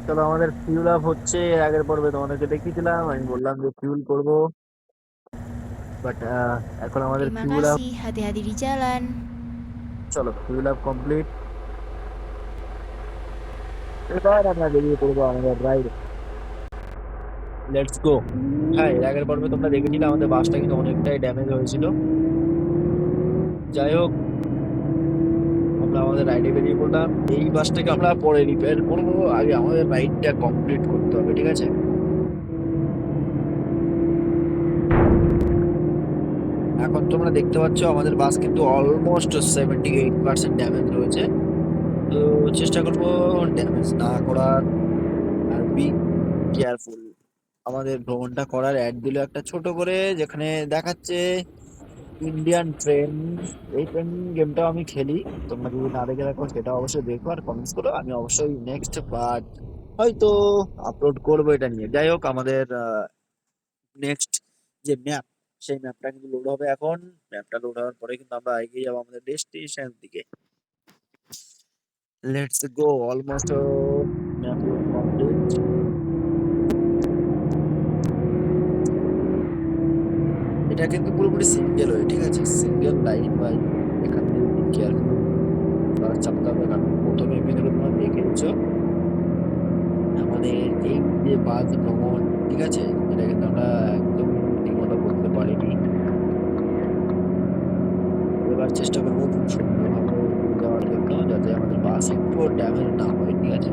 চলো আমাদের fuel up হচ্ছে। আগের পর্বে তোমাদেরকে দেখিয়েছিলাম, আমি বললাম যে ফিউল করব, বাট এখন আমাদের Terima fuel up. kasih, hati-hati di jalan. চলো ফিউল আপ কমপ্লিট। এবার আমরা বেরিয়ে পড়বো আমাদের রাইড। Let's go. হ্যাঁ, এর আগের পর্বে তোমরা দেখেছিলে আমাদের বাসটা কিন্তু অনেকটাই ড্যামেজ হয়েছিল। যাই হোক, আমরা আমাদের রাইডে বেরিয়ে পড়লাম। এই বাসটাকে আমরা পরে রিপেয়ার করবো, আগে আমাদের রাইডটা কমপ্লিট করতে হবে, ঠিক আছে? এখন তোমরা দেখতে পাচ্ছ আমাদের বাস কিন্তু অলমোস্ট 78% ড্যামেজ রয়েছে। তো চেষ্টা করবো ড্যামেজ না করার, আর বি কেয়ারফুল। আমাদের ভ্রমণটা করার অ্যাড দিল একটা ছোট করে, যেখানে দেখাচ্ছে ইন্ডিয়ান ট্রেন। এই ট্রেন গেমটাও আমি খেলি, তোমরা যদি না দেখে রাখো সেটা অবশ্যই দেখো আর কমেন্টস করো। আমি অবশ্যই নেক্সট পার্ট হয়তো আপলোড করবো এটা নিয়ে। যাই হোক, আমাদের নেক্সট যে ম্যাপ, সেই ম্যাপটা কিন্তু লোড হবে এখন। ম্যাপটা লোড হওয়ার পরে কিন্তু আমরা এগিয়ে যাবো আমাদের ডেস্টিনেশন দিকে। Let's go. Almost map load complete. এটা কিন্তু পুরোপুরি সিঙ্গেল ওয়ে, ঠিক আছে? সিঙ্গেল লাইন বাই। এখান দিয়ে কেয়ারফুল চাপতে হবে, কারণ প্রথমে ভিতরে তোমরা দেখেছো আমাদের এই যে বাস ভ্রমণ, ঠিক আছে, এটা কিন্তু আমরা একদম ঠিকমতো করতে পারিনি। এবার চেষ্টা করবো খুব সুন্দরভাবে এগিয়ে যাওয়ার জন্য, যাতে আমাদের বাস একটু ড্যামেজ না হয়, ঠিক আছে?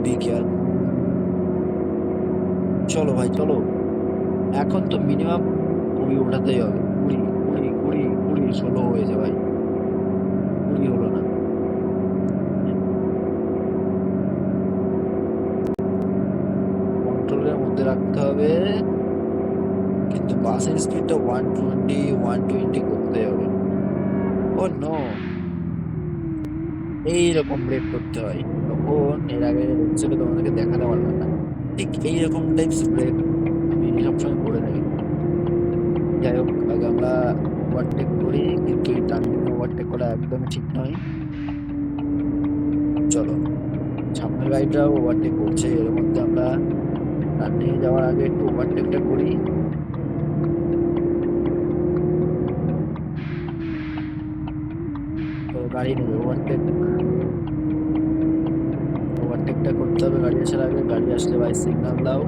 Be careful. চলো ভাই চলো। এখন তো মিনিমাম 20 ওঠাতেই হবে। 20 20 20 20 16 হয়েছে ভাই, 20 হলো না। কন্ট্রোলের মধ্যে রাখতে হবে, কিন্তু বাসের স্পিডটা 120 করতে হবে। ও নো, এইরকম ব্রেক করতে হয়। তখন এর আগে হিসেবে তোমাদেরকে দেখাতে পারলাম না, ঠিক এইরকম টাইপস ব্রেক আমি সবসময় করে থাকি। যাই হোক, আগে আমরা ওভারটেক করি, কিন্তু এই টার্নিং ওভারটেক করা একদমই ঠিক নয়। চলো, সামনের গাড়িটাও ওভারটেক করছে, এর মধ্যে আমরা টার্নিং এ যাওয়ার আগে একটু ওভারটেকটা করি। তো গাড়ি নেই, ওভারটেক ওভারটেকটা করতে হবে গাড়ি আসার আগে। গাড়ি আসলে ভাই সিগন্যাল দাও।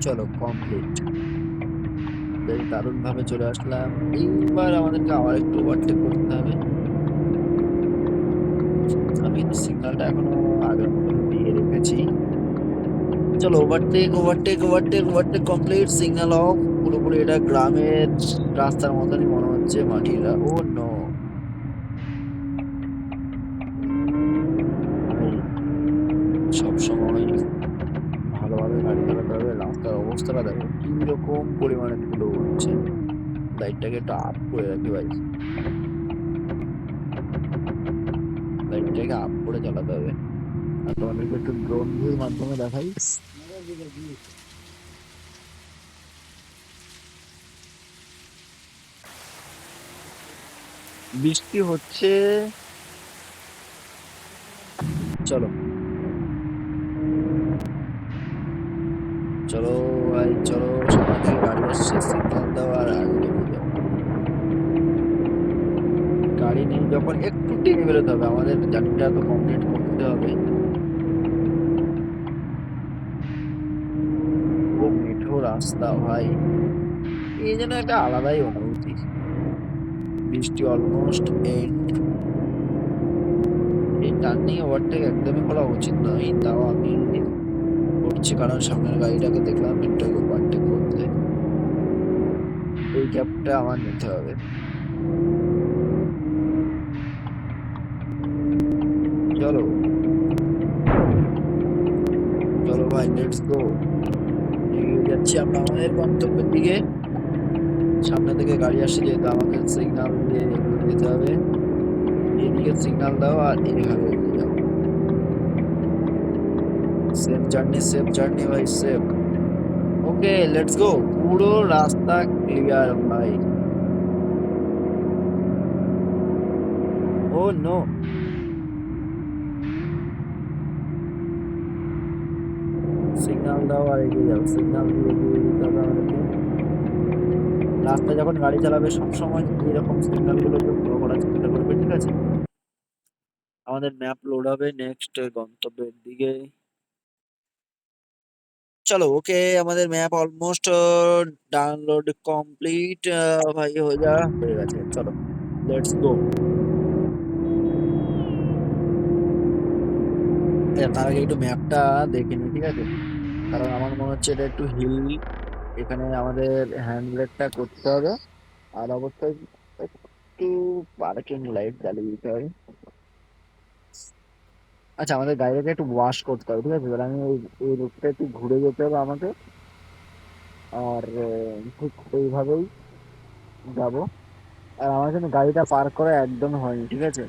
চলো কমপ্লিট। বেশ দারুণ ভাবে চলে আসলাম। এইবার আমাদেরকে আবার একটু ওভারটেক করতে হবে। আমি কিন্তু সিগন্যালটা এখনো আগের মতন দিয়ে রেখেছি। চলো, overtake overtake overtake overtake complete, signal of. পুরোপুরি এটা গ্রামের রাস্তার মতনই মনে হচ্ছে, মাটিরা। ও নো ভাই, সব সময় ভালোভাবে গাড়ি চালাতে হবে। রাস্তার অবস্থাটা দেখো কি রকম পরিমাণে ধুলো উঠছে। লাইটটাকে একটু আপ করে রাখি ভাই, লাইটটাকে আপ করে চালাতে হবে। আর তোমাদেরকে একটু ড্রোন ভিউর মাধ্যমে দেখাই। বৃষ্টি হচ্ছে। চলো চলো ভাই চলো, সামনে থেকে গাড়ি আসছে, সিগন্যাল দাও আর আগে বেরিয়ে যাও। গাড়ি নেই যখন একটু টেনে বেরোতে হবে, আমাদের জার্নিটা তো কমপ্লিট করতে হবে। পুরো মেঠো রাস্তা ভাই, এই যেন একটা আলাদাই অনুভূতি। বৃষ্টি অলমোস্ট এন্ড। এই টার্নিং ওভারটেক একদমই করা উচিত নয়, তাও আমি করছি, কারণ সামনের গাড়িটাকে দেখলাম একটু ওভারটেক করতে। এই গ্যাপটা আমার নিতে হবে। চলো চলো ভাই, লেটস গো। এগিয়ে যাচ্ছি আমরা আমাদের গন্তব্যের দিকে। সামনে থেকে গাড়ি আসছে, যেহেতু আমাকে সিগন্যাল দিয়ে এগিয়ে যেতে হবে। এদিকে সিগন্যাল দাও আর এইভাবে এগিয়ে যাও। সেফ জার্নি ভাই, সেফ। Okay, let's go. পুরো রাস্তা ক্লিয়ার ভাই। ও নো, সিগন্যাল দাও আর এগিয়ে যাও, সিগন্যাল দিয়ে এগিয়ে যেতে হবে আমাদেরকে। রাস্তায় যখন গাড়ি চালাবে সবসময় এইরকম সিগন্যাল গুলোকে ফলো করার চেষ্টা করবে, ঠিক আছে? আমাদের ম্যাপ লোড হবে নেক্সট গন্তব্যের দিকে। চলো, ওকে, আমাদের ম্যাপ অলমোস্ট ডাউনলোড কমপ্লিট। ভাই হয়ে গেছে, চলো লেটস গো। তার আগে একটু ম্যাপটা দেখে নি, ঠিক আছে? কারণ আমার মনে হচ্ছে এটা একটু হিল, এখানে আমাদের হ্যান্ড ব্রেকটা করতে হবে। আর অবশ্যই একটু পার্কিং লাইট জ্বালিয়ে দিতে হবে। আচ্ছা, আমাদের গাড়িটাকে একটু ওয়াশ করতে হবে, ঠিক আছে? এবার আমি এই রুটটা একটু ঘুরে যেতে হবে আমাকে। আর ঠিক এইভাবেই যাবো। আর আমার কিন্তু গাড়িটা পার্ক করা একদম হয়নি, ঠিক আছে?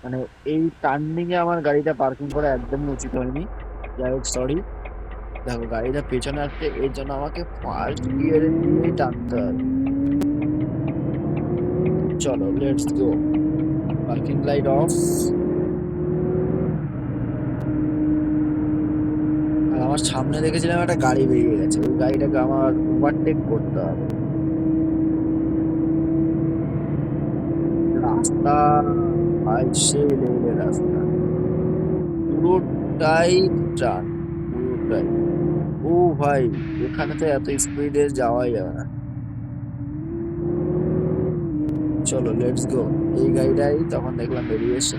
মানে এই টার্নিং এ আমার গাড়িটা পার্কিং করা একদমই উচিত হয়নি। যাই হোক, সরি। দেখো, গাড়িটা পেছনে আসছে, এর জন্য আমাকে ফার্স্ট গিয়ারে দিয়ে টানতে হবে। চলো let's go. Parking light off. আর আমার সামনে দেখেছিলাম একটা গাড়ি বেরিয়ে গেছে, ওই গাড়িটাকে আমার ওভারটেক করতে হবে। রাস্তা ভাই সেই লেভেলের রাস্তা, পুরোটাই ট্রাক, পুরোটাই। ও ভাই, এখানে তো এত স্পিডে যাওয়াই যাবে না। চলো লেটস গো। এই গাড়িটাই তখন দেখলাম বেরিয়ে এসে।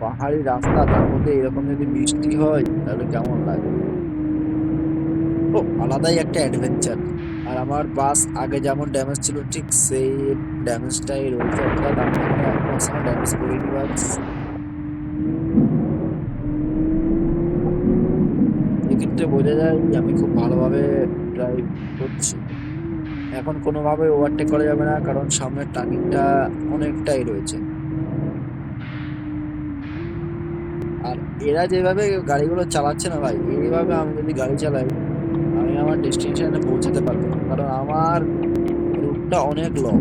পাহাড়ি রাস্তা, তার মধ্যে এরকম যদি বৃষ্টি হয় তাহলে কেমন লাগে। ও, আলাদাই একটা অ্যাডভেঞ্চার। আর আমার বাস আগে যেমন ড্যামেজ ছিল ঠিক সেই ড্যামেজটাই রয়েছে, অর্থাৎ আমি এখানে 1% ড্যামেজ করিনি বাস। এক্ষেত্রে বোঝা যায় যে আমি খুব ভালোভাবে ড্রাইভ করছি। এখন কোনোভাবে ওভারটেক করা যাবে না, কারণ সামনের টার্নিংটা অনেকটাই রয়েছে। আর এরা যেভাবে গাড়িগুলো চালাচ্ছে না ভাই, এইভাবে আমি যদি গাড়ি চালাই আমি আমার ডেস্টিনেশনে পৌঁছাতে পারবো না, কারণ আমার রুটটা অনেক লং।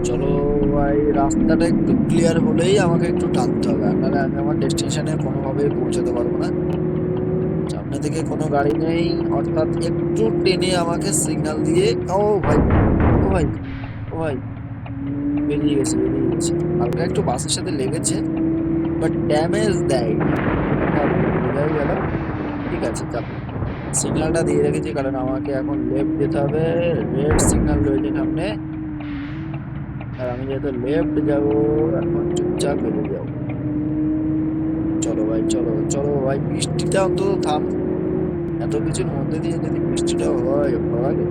চলো ভাই, রাস্তাটা একটু ক্লিয়ার হলেই আমাকে একটু টানতে হবে, আর নাহলে আমি আমার ডেস্টিনেশনে কোনোভাবেই পৌঁছাতে পারবো না। সামনে থেকে কোনো গাড়ি নেই, অর্থাৎ একটু টেনে আমাকে সিগন্যাল দিয়ে। ও ভাই, ও ভাই, ও ভাই, বেরিয়ে গেছে, বেরিয়ে গেছে। হালকা একটু বাসের সাথে লেগেছে, বাট ড্যামেজ দেয়নি, অর্থাৎ বোঝাই গেল। ঠিক আছে, চাপ। সিগন্যালটা দিয়ে রেখেছি কারণ আমাকে এখন লেফট যেতে হবে। রেড সিগন্যাল রয়েছে সামনে, আর আমি যেহেতু লেফট যাব, এখন চুপচাপ বেরিয়ে যাবো। চলো ভাই, চলো চলো ভাই, বৃষ্টিটা অন্তত থাম। এত কিছুর মধ্যে দিয়ে যদি বৃষ্টিটা হয়, ভালো লাগে।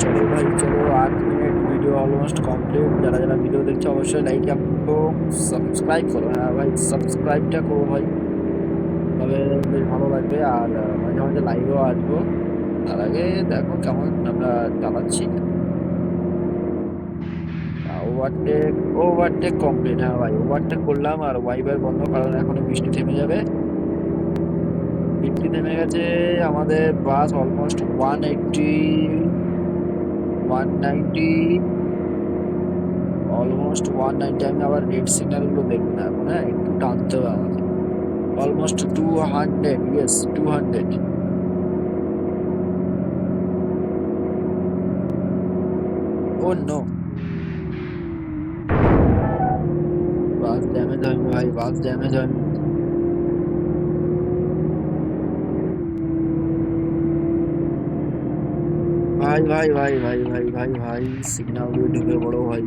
চলো ভাই, চলো। 8 মিনিট ভিডিও অলমোস্ট কমপ্লিট। যারা যারা ভিডিও দেখছো অবশ্যই লাইক এবং সাবস্ক্রাইব করো। হ্যাঁ ভাই, সাবস্ক্রাইবটা করো ভাই, তবে বেশ ভালো লাগবে। আর মাঝে মাঝে লাইভেও আসবো। তার আগে দেখো কেমন আমরা চালাচ্ছি। Overtake, overtake complete. হ্যাঁ ভাই, ওভারটেক করলাম আর ওয়াইপার বন্ধ, কারণ এখনো বৃষ্টি থেমে যাবে। বৃষ্টি থেমে গেছে। আমাদের বাস অলমোস্ট 180, 190, অলমোস্ট 190। আমি আবার রেড সিগন্যাল গুলো দেখবো না এখন, হ্যাঁ একটু টানতে হবে আমাকে। Almost 200, yes 200। ও নো, বাস ড্যামেজ হয়নি ভাই, বাস ড্যামেজ হয়নি। ভাই ভাই ভাই ভাই ভাই ভাই ভাই, সিগন্যাল দিয়ে ঢুকে পড়ো ভাই।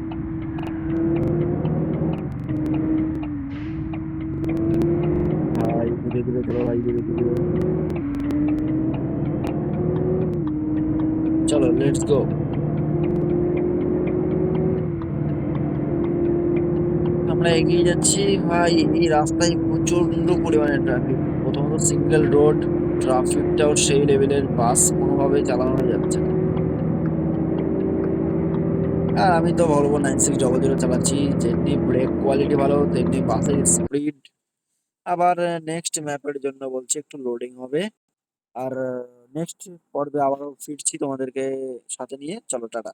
ভাই ধীরে ধীরে চলো ভাই, ধীরে ধীরে। চলো লেটস গো। আমরা এগিয়ে যাচ্ছি ভাই। এই রাস্তায় প্রচন্ড পরিমাণে ট্রাফিক। প্রথমত সিঙ্গেল রোড, ট্রাফিকটাও সেই লেভেলের, বাস কোনোভাবেই চালানো যাচ্ছে না। আর আমি তো ভলভো 9600 চালাচ্ছি, যেমনি ব্রেক কোয়ালিটি ভালো তেমনি বাসের স্পিড। আবার নেক্সট ম্যাপের জন্য বলছে একটু লোডিং হবে। আর নেক্সট পর্বে আবারও ফিরছি তোমাদেরকে সাথে নিয়ে। চলো টাটা।